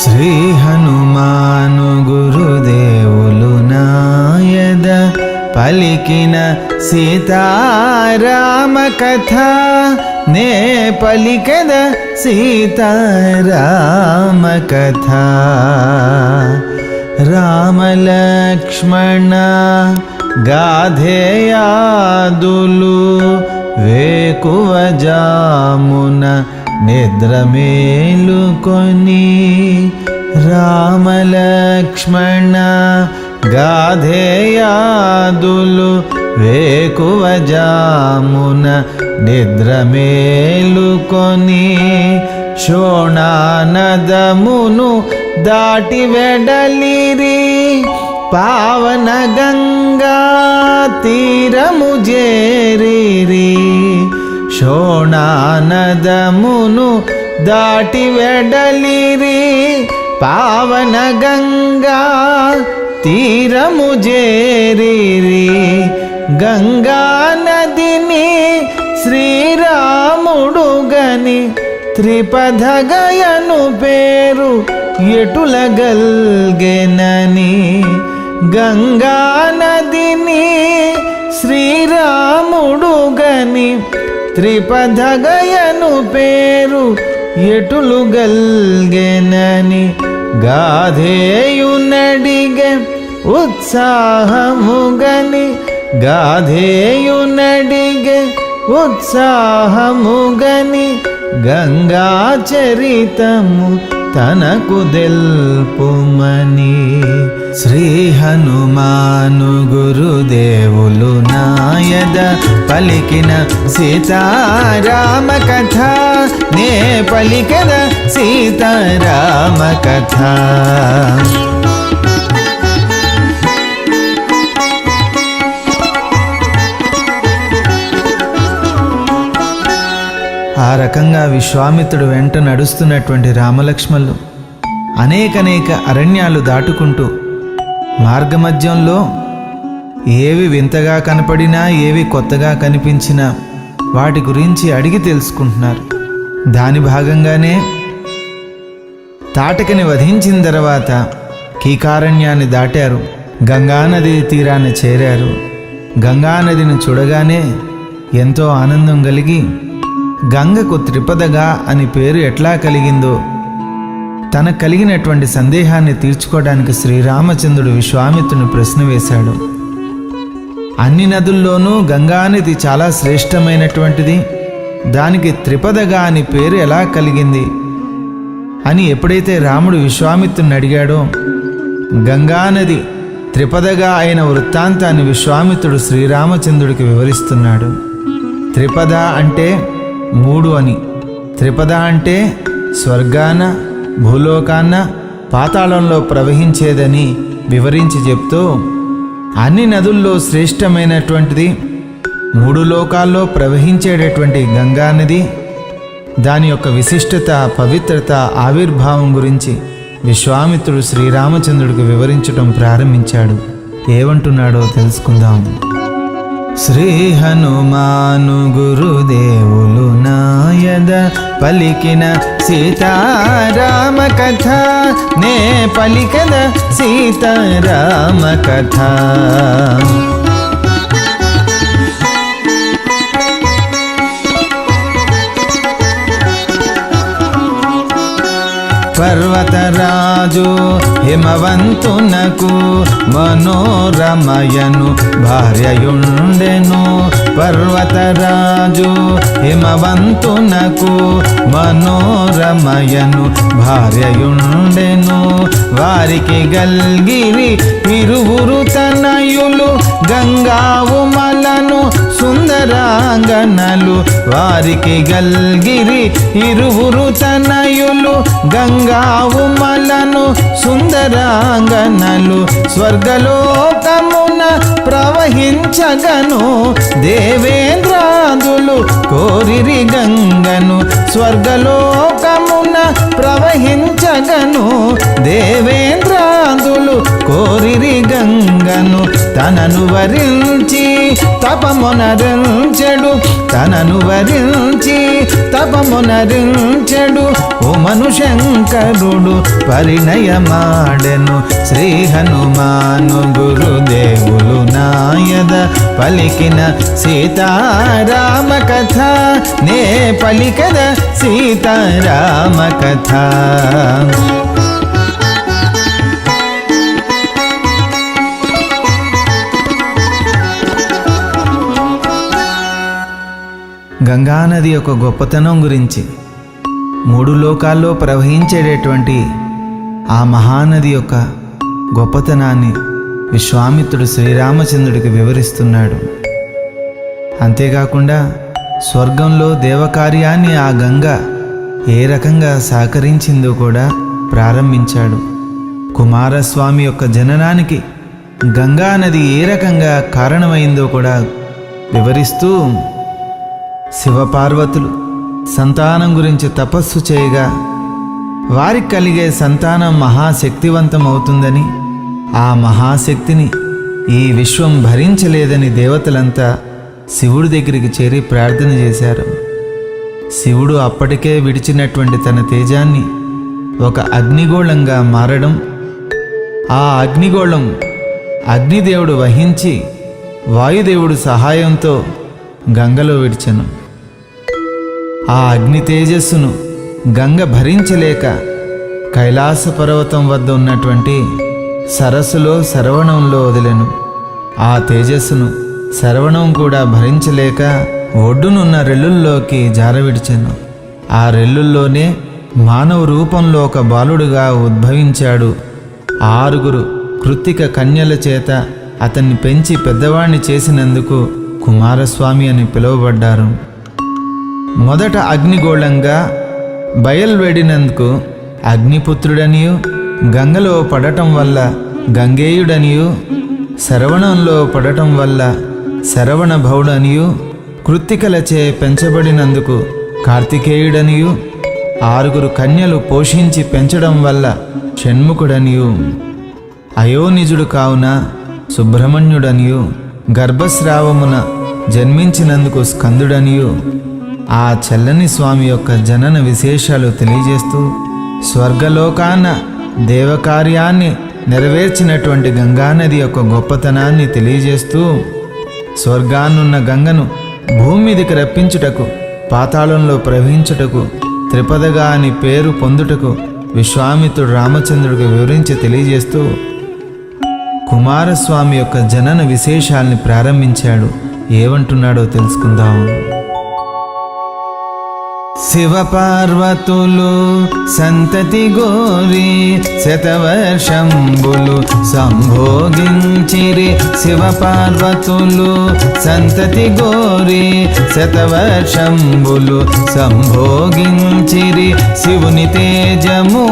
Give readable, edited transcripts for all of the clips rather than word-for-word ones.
శ్రీ హనుమాను గురుదేవులు నాయద పలికిన సీతారామ కథ నే పలికద సీతారామ కథ. రామలక్ష్మణ గాధేయాదులు వేకువ జామున నిద్ర మేలుకొని. రామలక్ష్మణ గాధేయాదులు వేకువ జామున నిద్ర మేలుకొని. శోణానదమును దాటి వెడలిరి పావన గంగా తీరము చేరిరి. శోణానదమును దాటి వెడలిరి పావన గంగా తీరము చేరిరి. గంగా నదిని శ్రీరాముడు గని త్రిపథగయను పేరు ఎటుల గల్గెనని. గంగా నదిని శ్రీరాముడు గని త్రిపథగయను పేరు ఎటులు గల్గెనని. గాధేయునడిగె ఉత్సాహముగని గాధేయునడిగె ఉత్సాహముగని. గంగా చరితము తనకు దెల్పుమని. శ్రీ హనుమాను గురుదేవులు నాయద పలికిన సీతారామ కథ నే పలికద సీతారామ కథ. ఆ రకంగా విశ్వామిత్రుడు వెంట నడుస్తున్నటువంటి రామలక్ష్మణులు అనేక అరణ్యాలు దాటుకుంటూ మార్గమధ్యంలో ఏవి వింతగా కనపడినా ఏవి కొత్తగా కనిపించినా వాటి గురించి అడిగి తెలుసుకుంటున్నారు. దాని భాగంగానే తాటకని వధించిన తర్వాత కీకారణ్యాన్ని దాటారు. గంగానది తీరాన్ని చేరారు. గంగానదిని చూడగానే ఎంతో ఆనందం కలిగి గంగకు త్రిపదగా అని పేరు ఎట్లా కలిగిందో తనకు కలిగినటువంటి సందేహాన్ని తీర్చుకోవడానికి శ్రీరామచంద్రుడు విశ్వామిత్రుని ప్రశ్న వేశాడు. అన్ని నదుల్లోనూ గంగానది చాలా శ్రేష్టమైనటువంటిది, దానికి త్రిపదగా అని పేరు ఎలా కలిగింది అని ఎప్పుడైతే రాముడు విశ్వామిత్రుని అడిగాడో గంగానది త్రిపదగా అయిన వృత్తాంతాన్ని విశ్వామిత్రుడు శ్రీరామచంద్రుడికి వివరిస్తున్నాడు. త్రిపద అంటే 3 అని. త్రిపద అంటే స్వర్గాన, భూలోకాన్న, పాతాళంలో ప్రవహించేదని వివరించి చెప్తూ అన్ని నదుల్లో శ్రేష్టమైనటువంటిది 3 లోకాల్లో ప్రవహించేటటువంటి గంగానది, దాని యొక్క విశిష్టత, పవిత్రత, ఆవిర్భావం గురించి విశ్వామిత్రుడు శ్రీరామచంద్రుడికి వివరించడం ప్రారంభించాడు. ఏమంటున్నాడో తెలుసుకుందాం. శ్రీ హనుమాను గురుదేవులు నాయద పలికిన సీతారామ కథ నే పలికద సీతారామ కథ. పర్వతరాజు హిమవంతునకు మనోరమయను భార్యయుండెను. పర్వతరాజు హిమవంతునకు మనోరమయను భార్యయుండెను. వారికి గల్గిరి ఇరువురు తనయులు గంగావుమలను సుందరాంగనలు. వారికి గల్గిరి ఇరువురు తనయులు గంగావుమలను కను సుందరాంగనలు స్వర్గలోకమున ప్రవహించగను దేవేంద్రాదులు కోరిరి గంగను స్వర్గలోకమున ప్రవహించగను దేవేంద్రాదులు కోరిరి గంగను తనను వరించి తపమునరించెడు తనను వరించి తపమునరించెడు ఉమను శంకరుడు పరిణయమాడెను శ్రీ హనుమాను గురుదేవులు నాయద పలికిన సీతారామ కథ నే పలికద సీతారామ కథ. గంగానది యొక్క గొప్పతనం గురించి, మూడు లోకాల్లో ప్రవహించేటటువంటి ఆ మహానది యొక్క గొప్పతనాన్ని విశ్వామిత్రుడు శ్రీరామచంద్రుడికి వివరిస్తున్నాడు. అంతేకాకుండా స్వర్గంలో దేవకార్యాన్ని ఆ గంగ ఏ రకంగా సహకరించిందో కూడా ప్రారంభించాడు. కుమారస్వామి యొక్క జననానికి గంగానది ఏ రకంగా కారణమైందో కూడా వివరిస్తూ శివపార్వతులు సంతానం గురించి తపస్సు చేయగా వారికి కలిగే సంతానం మహాశక్తివంతం అవుతుందని, ఆ మహాశక్తిని ఈ విశ్వం భరించలేదని దేవతలంతా శివుడి దగ్గరికి చేరి ప్రార్థన చేశారు. శివుడు అప్పటికే విడిచినటువంటి తన తేజాన్ని ఒక అగ్నిగోళంగా మారడం, ఆ అగ్నిగోళం అగ్నిదేవుడు వహించి వాయుదేవుడు సహాయంతో గంగలో విడిచెను. ఆ అగ్ని తేజస్సును గంగ భరించలేక కైలాస పర్వతం వద్ద ఉన్నటువంటి సరస్సులో శరవణంలో వదిలెను. ఆ తేజస్సును శరవణం కూడా భరించలేక ఒడ్డునున్న రెల్లుల్లోకి జారవిడిచెను. ఆ రెల్లుల్లోనే మానవ రూపంలో ఒక బాలుడుగా ఉద్భవించాడు. 6 కృత్తిక కన్యల చేత అతన్ని పెంచి పెద్దవాణ్ణి చేసినందుకు కుమారస్వామి అని పిలువబడ్డారు. మొదట అగ్నిగోళంగా బయల్వెడినందుకు అగ్నిపుత్రుడనియు, గంగలో పడటం వల్ల గంగేయుడనియు, శరవణంలో పడటం వల్ల శరవణ భౌడనియు, కృత్తికలచే పెంచబడినందుకు కార్తికేయుడనియు, 6 కన్యలు పోషించి పెంచడం వల్ల షణ్ముఖుడనియు, అయోనిజుడు కావున సుబ్రహ్మణ్యుడనియు, గర్భస్రావమున జన్మించినందుకు స్కందుడనియు, ఆ చల్లని స్వామి యొక్క జనన విశేషాలు తెలియజేస్తూ స్వర్గలోకాన దేవకార్యాన్ని నెరవేర్చినటువంటి గంగానది యొక్క గొప్పతనాన్ని తెలియజేస్తూ స్వర్గాన్నున్న గంగను భూమి మీదకి రప్పించుటకు, పాతాళంలో ప్రవహించుటకు, త్రిపదగా అని పేరు పొందుటకు విశ్వామిత్రుడు రామచంద్రుడికి వివరించి తెలియజేస్తూ కుమారస్వామి యొక్క జనన విశేషాల్ని ప్రారంభించాడు. ఏమంటున్నాడో తెలుసుకుందాం. శివపార్వతులు సంతతి గోరి శతవర్షంబులు సంభోగించిరి. శివపార్వతులు సంతతి గోరి శతవర్షంబులు సంభోగించిరి. శివుని తేజము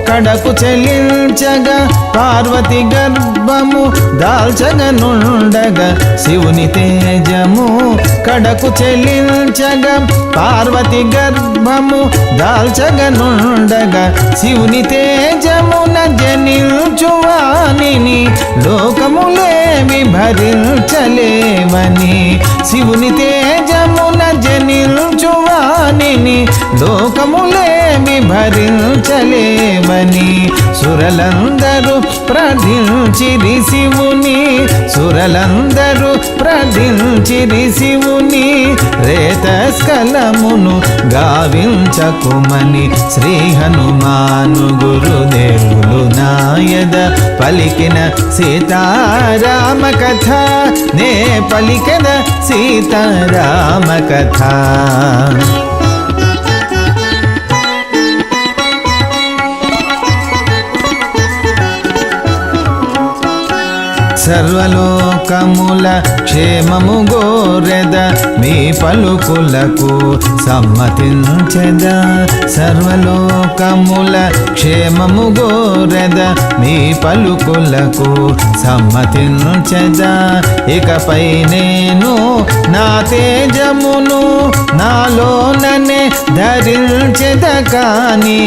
కడకు చెలించగా పార్వతి గర్భము దాల్చగనుండగా. శివుని తేజము కడకు చెలించగా పార్వతి గర్భము దాల్చగనుండగా. శివుని తేజమున జనించువానిని లోకములేవి భరించలేవని. శివుని తేజమున జనించువానిని లోకములేవి భరించలేవని. సురలందరూ ప్రార్థించిరి శివుని, సురలందరూ ప్రార్థించిరి శివుని. రేతస్కలమును గావించకుమని శ్రీ హనుమాను గురుదేవులు నాయద పలికిన సీతారామ కథ నే పలికిన సీతారామ కథ. సర్వలోక సర్వలోకముల క్షేమము గోరెద మీ పలుకులకు సమ్మతించెదా సర్వలోకముల క్షేమము గోరెద మీ పలుకులకు సమ్మతించెదా ఇకపై నేను నా తేజమును నాలోననే ధరించెద కాని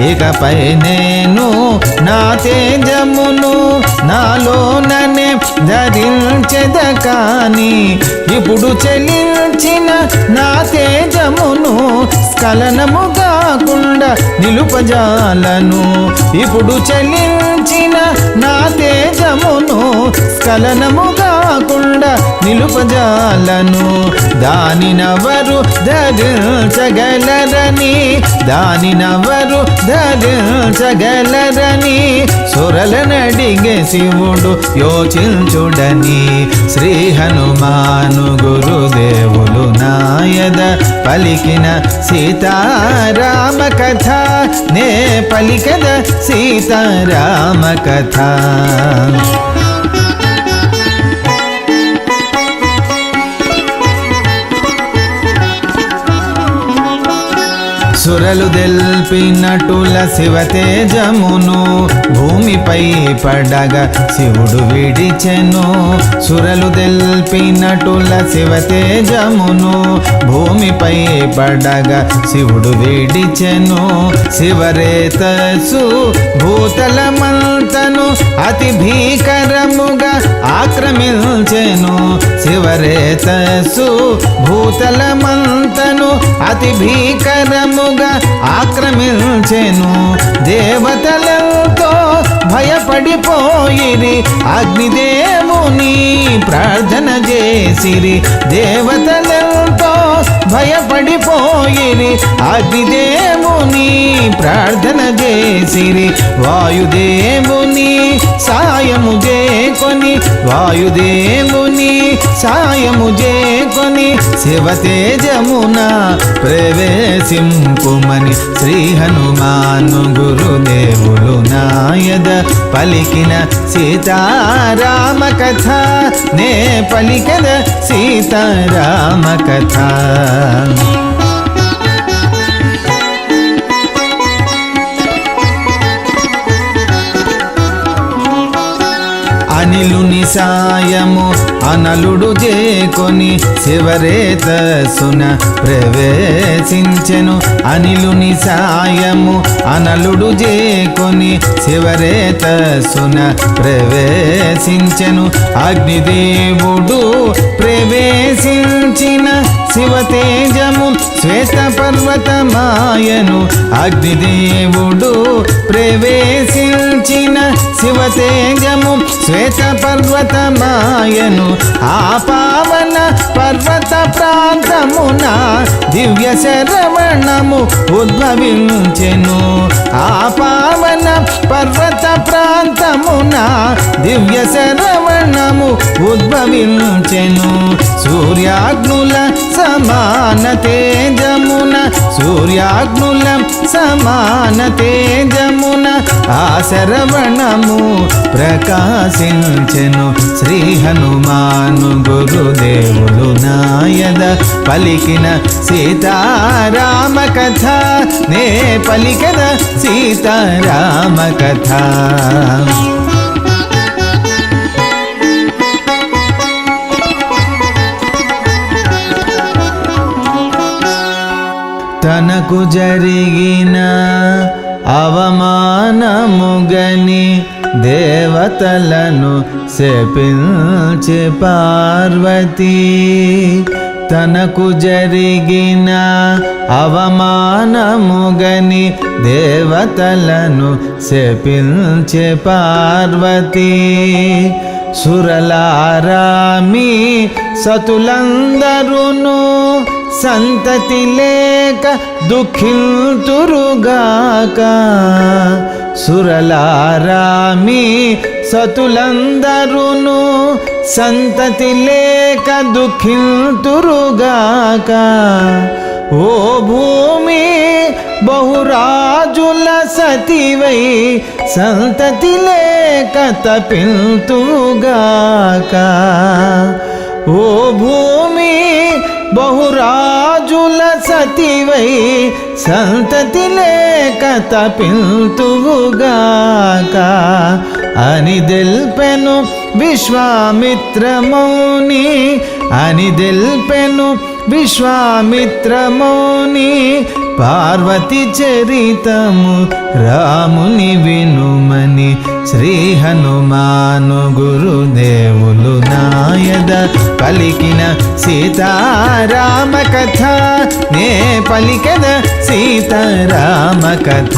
ఇకపై నేను నా తేజమును నాలోననే ధరించెద కాని ఇప్పుడు చెలించిన నా తేజమును స్ఖలనము కాకుండా నిలుపజాలను ఇప్పుడు చెలించిన నా తేజమును స్ఖలనము కాకుండా నిలుపజాలను దానినెవరు ధరించగలరని దానినెవరు ధరించగలరని సురలనడిగే శివుడు యోచించుడని శ్రీ హనుమాను గురుదేవులు నాయద పలికిన సీతారామ కథ నే పలికద సీతారామ కథ సురలు దెల్పినటుల శివతేజమును భూమిపై పడగా శివుడు విడిచెను సురలు దెల్పినటుల శివతేజమును భూమిపై పడగా శివుడు విడిచెను శివరేతసు భూతలమంతను అతి భీకరముగా ఆక్రమించెను శివరేతసు భూతలమంతను అతి భీకరముగా ఆక్రమించెను దేవతలతో భయపడిపోయిరి అగ్నిదేవుని ప్రార్థన చేసిరి దేవతలతో భయపడిపోయిరి అగ్నిదేవుని ప్రార్థన చేసిరి వాయుదేవుని సాయము చేకొని వాయుదేవుని సాయము చేకొని శివతేజమున ప్రవేశింపుమని శ్రీ హనుమాను గురుదేవులు నాయద పలికిన సీతారామ కథ నే పలికద సీతారామ కథ అనిలుని సాయము అనలుడు చేకొని శివరేతసున ప్రవేశించెను అనిలుని సాయము అనలుడు చేకొని శివరేతసున ప్రవేశించెను అగ్నిదేవుడు ప్రవేశించిన శివతేజము శ్వేత పర్వతమాయను అగ్నిదేవుడు ప్రవేశించిన శివతేజము శ్వేత పర్వతమాయను ఆ పావన పర్వత ప్రాంతమున దివ్య శరవణము ఉద్భవించెను ఆ పావన పర్వత ప్రాంతమున దివ్య శరవణము ఉద్భవించెను సూర్యాగ్నుల సమాన తేజమున సూర్యాగ్నుల సమాన తేజమున ఆ శరవణము ప్రకాశించెను శ్రీ హనుమాను గురుదేవులు నాయద పలికిన సీతారామ కథ నే పలికద సీతారామ కథ తనకు జరిగిన అవమానముగని దేవతలను శపించి పార్వతీ తనకు జరిగిన అవమానముగని దేవతలను శపించి పార్వతీ సురలారామి సతులందరును సంతతి లేక దుఃఖింతురుగాక సురలారామి సతులందరును సంతతి లేక దుఃఖింతురుగాక ఓ భూమి బహురాజుల సతివై సంతతి లేక తపింతుగాక. ఓ భూమి బహురాజుల సతివై సంతతి లేక తపింతుగాక అని దెల్పెను విశ్వామిత్రమౌని, అని దెల్పెను విశ్వామిత్రమౌని. పార్వతి చరితము రాముని వినుమని శ్రీ హనుమాను గురుదేవులు నాయద పలికిన సీతారామ కథ, నే పలికద సీతారామ కథ.